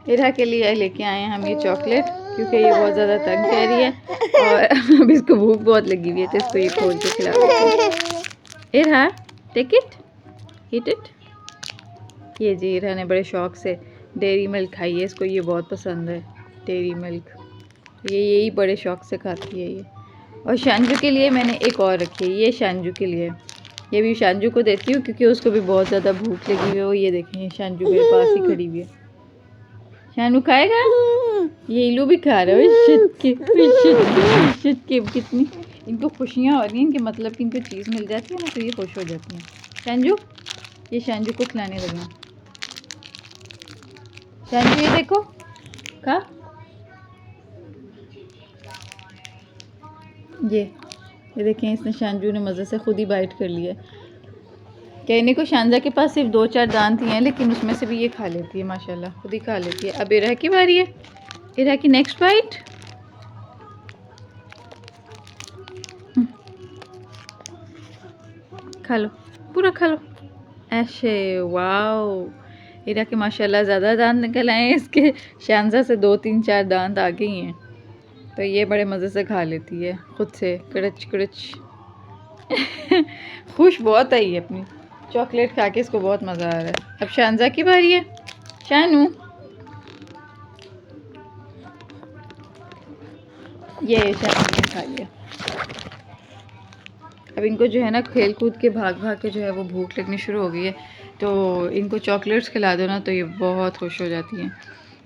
इरा के लिए लेके आए हैं हम ये चॉकलेट, क्योंकि ये बहुत ज़्यादा तंग कह रही है और अब इसको भूख बहुत लगी हुई है, तो इसको ये खोल के खिला देते। इरा टेक इट, ईट इट। ये जी इरा ने बड़े शौक से डेयरी मिल्क खाई है, इसको ये बहुत पसंद है डेयरी मिल्क, ये यही बड़े शौक से खाती है ये। और शांजू के लिए मैंने एक और रखी है, ये शांजू के लिए, ये भी शांजू को देती हूँ क्योंकि उसको भी बहुत ज़्यादा भूख लगी हुई है। वो ये देखें शांजू मेरे पास ही खड़ी हुई है। शानू खाएगा, ये इलू भी खा रहा है। शिट के कितनी इनको खुशियाँ हो रही हैं कि मतलब कि इनको चीज़ मिल जाती है ना तो ये खुश हो जाती हैं। शांजू, ये शांजू को खिलाने लगे। शांजू ये देखो खा, ये देखें इसने शांजू ने मज़े से खुद ही बाइट कर लिया। कहने को शांजा के पास सिर्फ 2-4 दांत ही हैं, लेकिन उसमें से भी ये खा लेती है माशाल्लाह, खुद ही खा लेती है। अब इरा की बारी है, इरा की नेक्स्ट बाइट। खा लो, पूरा खा लो ऐसे। वाओ, इरा के माशाल्लाह ज़्यादा दांत निकल आए हैं, इसके शांजा से 2-3-4 दांत आ गई हैं, तो ये बड़े मज़े से खा लेती है खुद से, कड़च कड़च। खुश बहुत आई है अपनी चॉकलेट खा के, इसको बहुत मज़ा आ रहा है। अब शांजा की बारी है। शानू, ये शानू ने खा लिया। अब इनको जो है ना खेल कूद के भाग भाग के जो है वो भूख लगनी शुरू हो गई है, तो इनको चॉकलेट्स खिला दो ना तो ये बहुत खुश हो जाती हैं।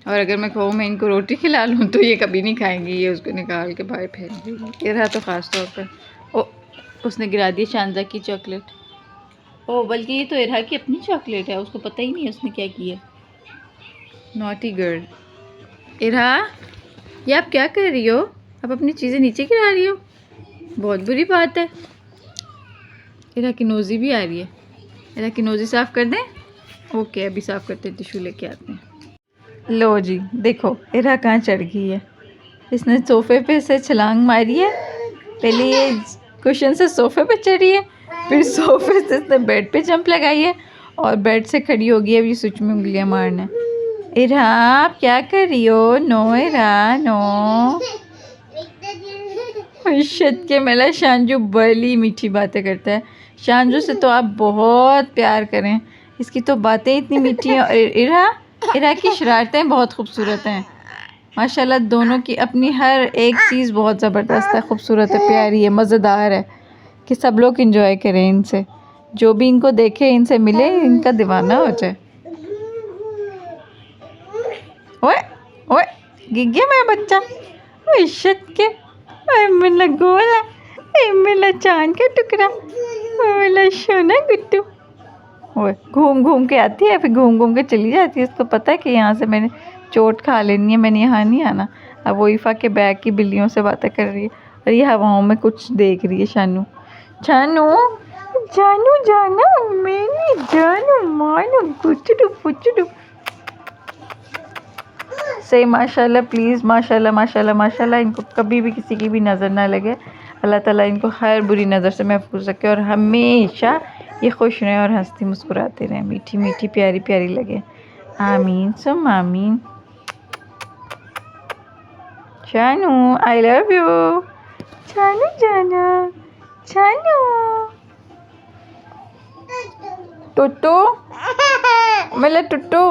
और अगर मैं कहूँ मैं इनको रोटी खिला लूँ तो ये कभी नहीं खाएंगी, ये उसको निकाल के बाहर फेंक देगी। ये रहा तो ख़ास तौर पर, ओ उसने गिरा दी शांजा की चॉकलेट। ओ बल्कि ये तो इरहा की अपनी चॉकलेट है, उसको पता ही नहीं है उसने क्या किया। Naughty girl. इरहा, ये आप क्या कर रही हो? आप अपनी चीज़ें नीचे गिरा रही हो, बहुत बुरी बात है। इरहा की नोज़ी भी आ रही है, इरहा की नोज़ी साफ़ कर दें? ओके अभी साफ़ करते हैं, टिशू लेके आते हैं। लो जी देखो इरहा कहाँ चढ़ गई है, इसने सोफ़े पे से छलांग मारी है। पहले ये कुशन से सोफ़े पे चढ़ी है, फिर सोफ़े से इसने बेड पे जंप लगाई है और बेड से खड़ी हो गई है अभी स्विच में उंगलियां मारने। इरहा आप क्या कर रही हो? No Irha no. शिट के मेला शांजू बड़ी मीठी बातें करता है। शांजू से तो आप बहुत प्यार करें, इसकी तो बातें इतनी मीठी हैं। और इरहा की शरारतें बहुत खूबसूरत हैं माशाल्लाह, दोनों की अपनी हर एक चीज़ बहुत ज़बरदस्त है, खूबसूरत है, प्यारी है, मज़ेदार है कि सब लोग इंजॉय करें इनसे, जो भी इनको देखे इनसे मिले इनका दीवाना हो जाए। ओए ओए गिर गया मेरा बच्चा, इश्शत के, ओए मेरा गोला, ओए मेरा चांद का टुकड़ा, ओए मेरा सोना गुट्टू। ओए घूम घूम के आती है, फिर घूम घूम के चली जाती है, इसको पता है कि यहाँ से मैंने चोट खा लेनी है, मैंने यहाँ नहीं आना। अब वो ईफ़ा के बैग की बिल्लियों से बातें कर रही है और ये हवाओं में कुछ देख रही है। शानू शानू जानू जाना मैंने जानू मानू गुचड़ू फुचड़ू से। माशाल्लाह प्लीज़, माशाल्लाह माशाल्लाह माशाल्लाह, इनको कभी भी किसी की भी नज़र ना लगे, अल्लाह ताला इनको हर बुरी नज़र से महफूज रखे और हमेशा ये खुश रहें और हंसती मुस्कुराते रहें, मीठी मीठी प्यारी प्यारी लगे। आमीन सुम आमीन। Shanu I love you, Shanu जाना, शानू टुट्टू, मेरा टुट्टू।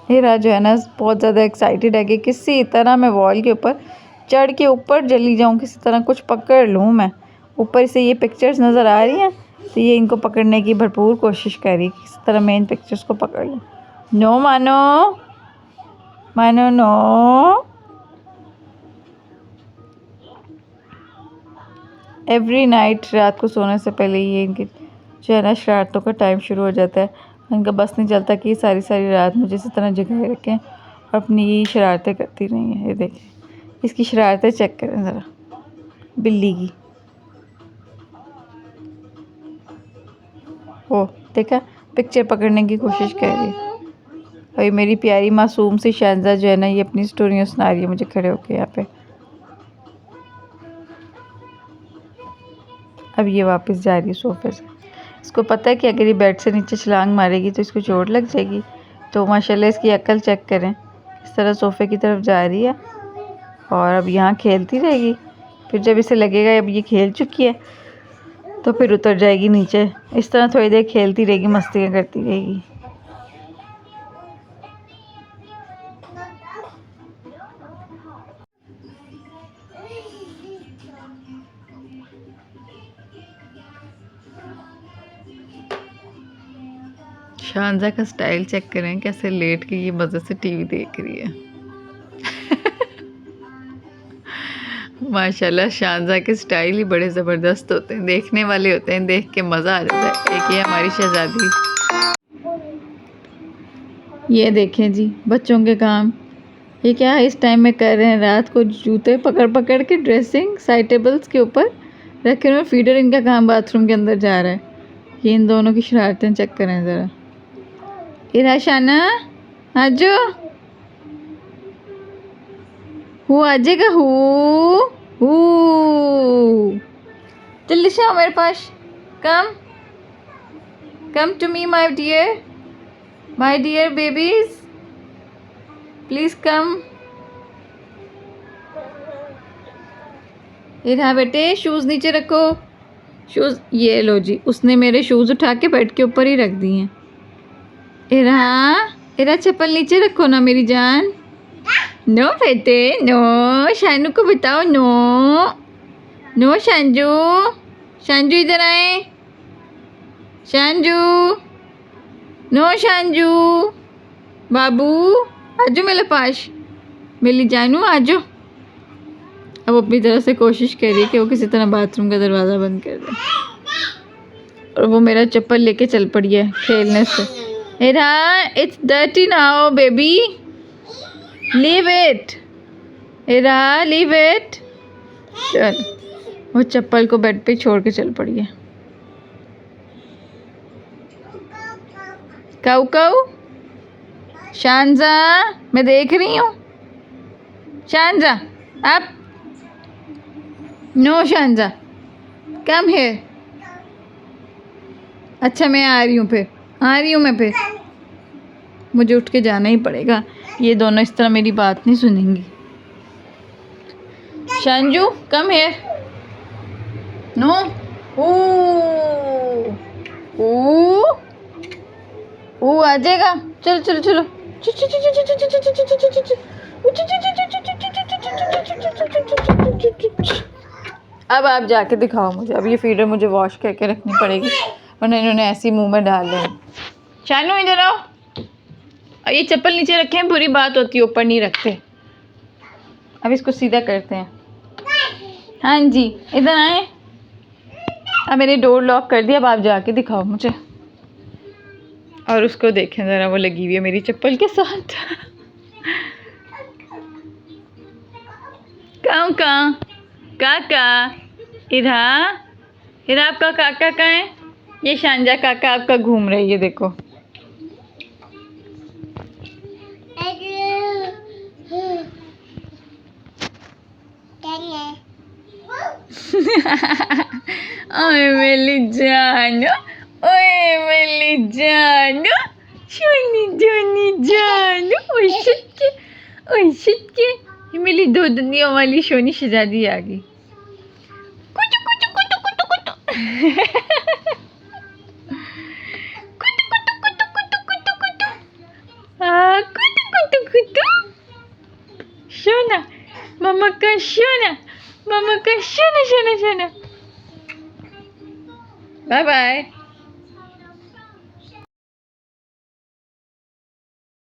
हीरा जो है ना बहुत ज़्यादा एक्साइटेड है कि किसी तरह मैं वॉल के ऊपर चढ़ के ऊपर चली जाऊँ, किसी तरह कुछ पकड़ लूँ मैं। ऊपर से ये पिक्चर्स नज़र आ रही हैं तो ये इनको पकड़ने की भरपूर कोशिश कर रही है, किसी तरह मैं इन पिक्चर्स को पकड़ लूँ। नो मानो मानो नो। एवरी नाइट रात को सोने से पहले ये इनकी जो है ना शरारतों का टाइम शुरू हो जाता है। इनका बस नहीं चलता कि सारी सारी रात मुझे इसी तरह जगाए रखें और अपनी ये शरारतें करती रही हैं। ये देखें इसकी शरारतें चेक करें ज़रा, बिल्ली की। ओ देखा, पिक्चर पकड़ने की कोशिश कर रही है। और ये मेरी प्यारी मासूम सी शांजा जो है ना ये अपनी स्टोरियाँ सुना रही है मुझे खड़े होके यहाँ पे। अब ये वापस जा रही है सोफ़े से। इसको पता है कि अगर ये बेड से नीचे छलांग मारेगी तो इसको चोट लग जाएगी। तो माशाल्लाह इसकी अक्ल चेक करें, इस तरह सोफ़े की तरफ जा रही है और अब यहाँ खेलती रहेगी। फिर जब इसे लगेगा अब ये खेल चुकी है तो फिर उतर जाएगी नीचे। इस तरह थोड़ी देर खेलती रहेगी, मस्तियाँ करती रहेगी। शानजा का स्टाइल चेक करें, कैसे लेट के ये मज़े से टीवी देख रही है। माशाल्लाह शानजा के स्टाइल ही बड़े ज़बरदस्त होते हैं, देखने वाले होते हैं, देख के मज़ा आ जाता है। एक ये हमारी शहज़ादी, ये देखें जी बच्चों के काम, ये क्या इस टाइम में कर रहे हैं। रात को जूते पकड़ पकड़ के ड्रेसिंग साइड टेबल्स के ऊपर रखे हुए, फीडर इनका काम बाथरूम के अंदर जा रहा है। ये इन दोनों की शरारतें चेक करें ज़रा। इराशाना आजो, हु आजेगा, हु जल्दी से आओ मेरे पास। Come to me my dear babies, please come. Ira बेटे शूज़ नीचे रखो, शूज़ ये लो जी, उसने मेरे शूज़ उठा के बेड के ऊपर ही रख दिए हैं। इरा चप्पल नीचे रखो ना मेरी जान। नो बेटे नो, शानू को बताओ नो शांजू इधर आए, शांजू नो, शांजू बाबू आजो मेरे पास, मेरी जानू आजो। अब अपनी तरफ से कोशिश करिए कि वो किसी तरह बाथरूम का दरवाज़ा बंद कर दे, और वो मेरा चप्पल लेके चल पड़ी है खेलने से। Ira it's dirty now baby, leave it Ira, leave it. चल वो चप्पल को बेड पे छोड़ के चल पड़ी है। काऊ शानजा, मैं देख रही हूँ। शानजा अब नो, शानजा कम है। अच्छा मैं आ रही हूँ, मैं फिर मुझे उठ के जाना ही पड़ेगा। ये दोनों इस तरह मेरी बात नहीं सुनेंगी। शांजू कम है, नो, ओ आ जाएगा। चलो अब आप जाके दिखाओ मुझे। अब ये फीडर मुझे वॉश करके रखनी पड़ेगी, वरना इन्होंने ऐसी मुंह में डाल लें। शानू इधर आओ, और ये चप्पल नीचे रखे हैं, बुरी बात होती है, ऊपर नहीं रखते। अब इसको सीधा करते हैं। हाँ जी इधर आए। अब मैंने डोर लॉक कर दिया, अब आप जाके दिखाओ मुझे। और उसको देखें ज़रा, वो लगी हुई है मेरी चप्पल के साथ। काका इधर आपका काका कहाँ है? ये शांजा काका आपका घूम रही है, देखो। ओए मेरी जानू, सोनी जानू, ओए शिट, ये मेरी दो दुनिया वाली सोनी शहजादी आ गई। कुटु कुटु कुटु कुटु कुटु कुटु कुटु सोना, मामा का सोना। Bye bye.